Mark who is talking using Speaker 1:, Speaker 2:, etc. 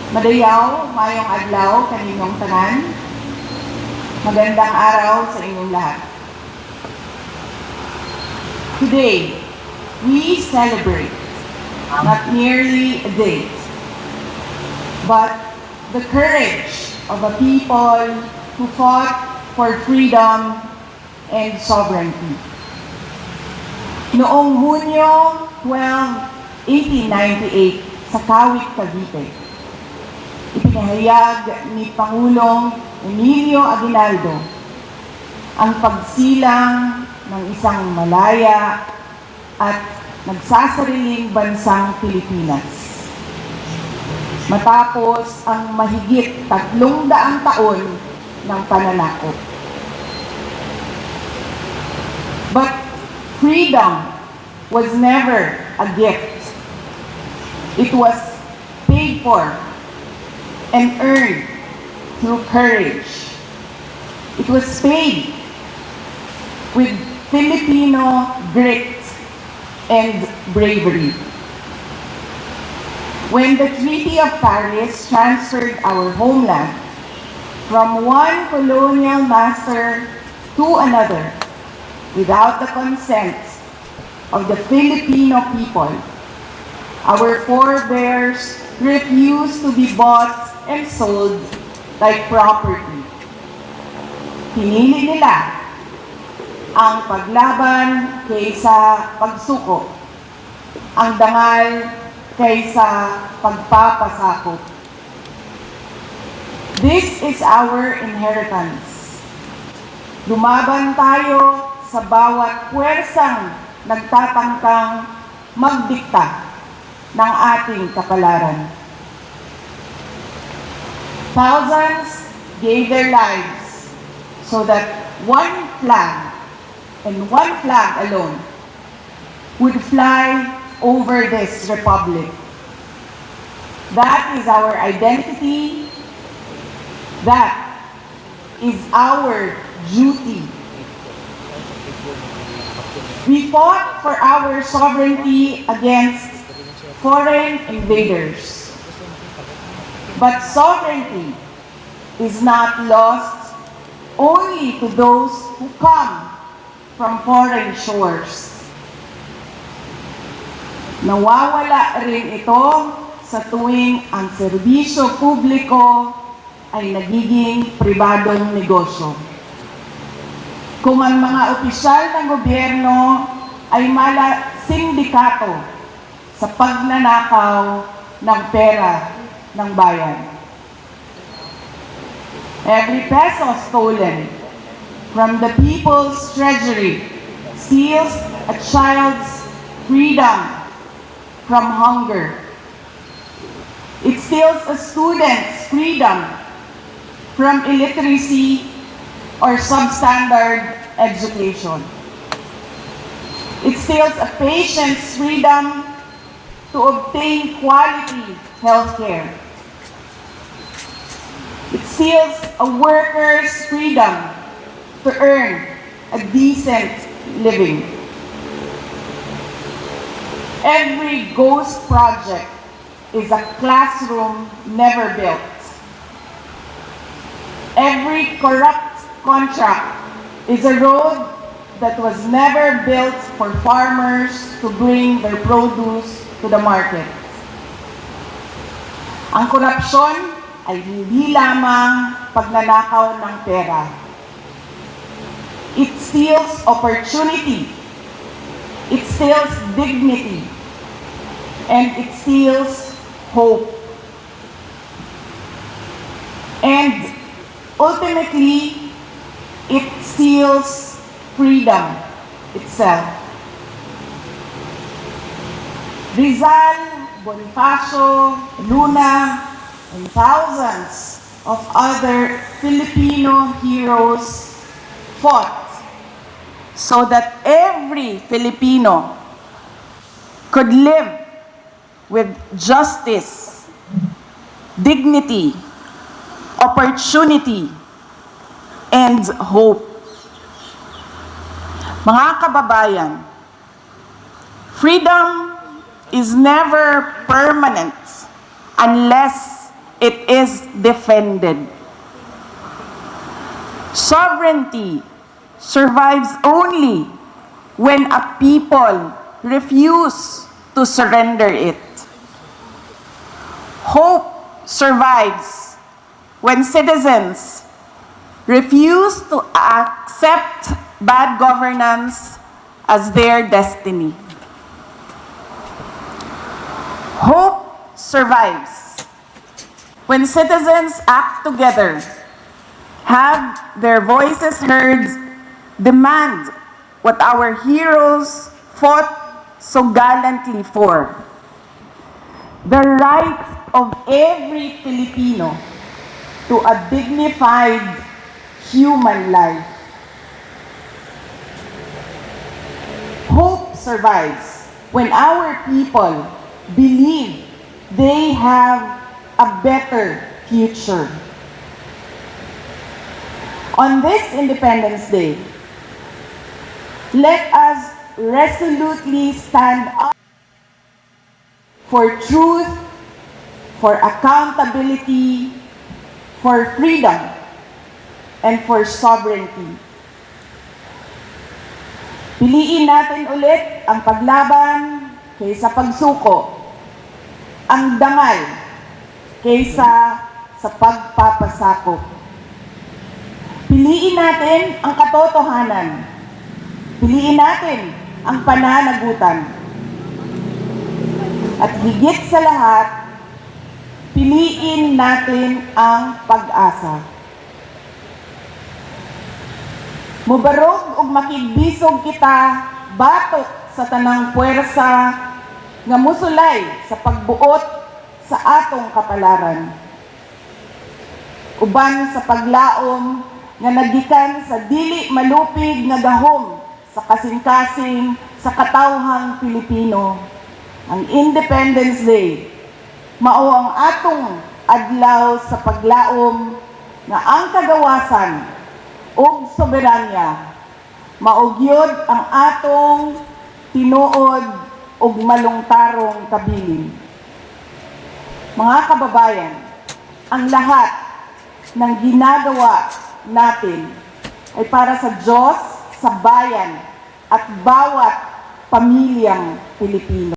Speaker 1: Madayaw, mayong adlaw, kaninyong tanan. Magandang araw sa inyong lahat. Today, we celebrate not merely a date, but the courage of a people who fought for freedom and sovereignty. Noong Hunyo 12, 1898, sa Kawit, Cavite, ipinahayag ni Pangulong Emilio Aguinaldo ang pagsilang ng isang malaya at nagsasariling bansang Pilipinas. Matapos ang mahigit 300 taon ng pananakop. But freedom was never a gift. It was paid for and earned through courage. It was paid with Filipino grit and bravery. When the Treaty of Paris transferred our homeland from one colonial master to another without the consent of the Filipino people, our forebears refused to be bought and sold like property. Pinili nila ang paglaban kaysa pagsuko, ang dangal kaysa pagpapasakop. This is our inheritance. Lumaban tayo sa bawat puwersang nagtatangkang magdikta ng ating kapalaran. Thousands gave their lives so that one flag and one flag alone would fly over this republic. That is our identity. That is our duty. We fought for our sovereignty against foreign invaders. But sovereignty is not lost only to those who come from foreign shores. Nawawala rin ito sa tuwing ang serbisyo publiko ay nagiging pribadong negosyo. Kung ang mga opisyal ng gobyerno ay mala sindikato sa pagnanakaw ng pera ng bayan. Every peso stolen from the people's treasury steals a child's freedom from hunger. It steals a student's freedom from illiteracy or substandard education. It steals a patient's freedom to obtain quality health care. It steals a worker's freedom to earn a decent living. Every ghost project is a classroom never built. Every corrupt contract is a road that was never built for farmers to bring their produce to the market. Ang korupsyon ay hindi lamang pagnanakaw ng pera. It steals opportunity, it steals dignity, and it steals hope. And ultimately, it steals freedom itself. Rizal, Bonifacio, Luna, and thousands of other Filipino heroes fought so that every Filipino could live with justice, dignity, opportunity, and hope. Mga kababayan, freedom is never permanent unless it is defended. Sovereignty survives only when a people refuse to surrender it. Hope survives when citizens refuse to accept bad governance as their destiny. Hope survives when citizens act together, have their voices heard, demand what our heroes fought so gallantly for: the right of every Filipino to a dignified human life. Hope survives when our people believe they have a better future. On this Independence Day, let us resolutely stand up for truth, for accountability, for freedom, and for sovereignty. Piliin natin ulit ang paglaban kaysa pagsuko, ang dangal kaysa sa pagpapasakop. Piliin natin ang katotohanan. Piliin natin ang pananagutan. At higit sa lahat, piliin natin ang pag-asa. Mubarog ug makigbisog kita batok sa tanang puwersa nga musulay sa pagbuot sa atong kapalaran. Uban sa paglaom nga nagikan sa dili malupig nga gahom sa kasing-kasing sa katawhang Pilipino. Ang Independence Day mao ang atong adlaw sa paglaom nga ang kagawasan ug soberanya maugyod ang atong tinuod ug malungtarong kabilin. Mga kababayan, ang lahat ng ginagawa natin ay para sa Diyos, sa bayan, at bawat pamilyang Pilipino.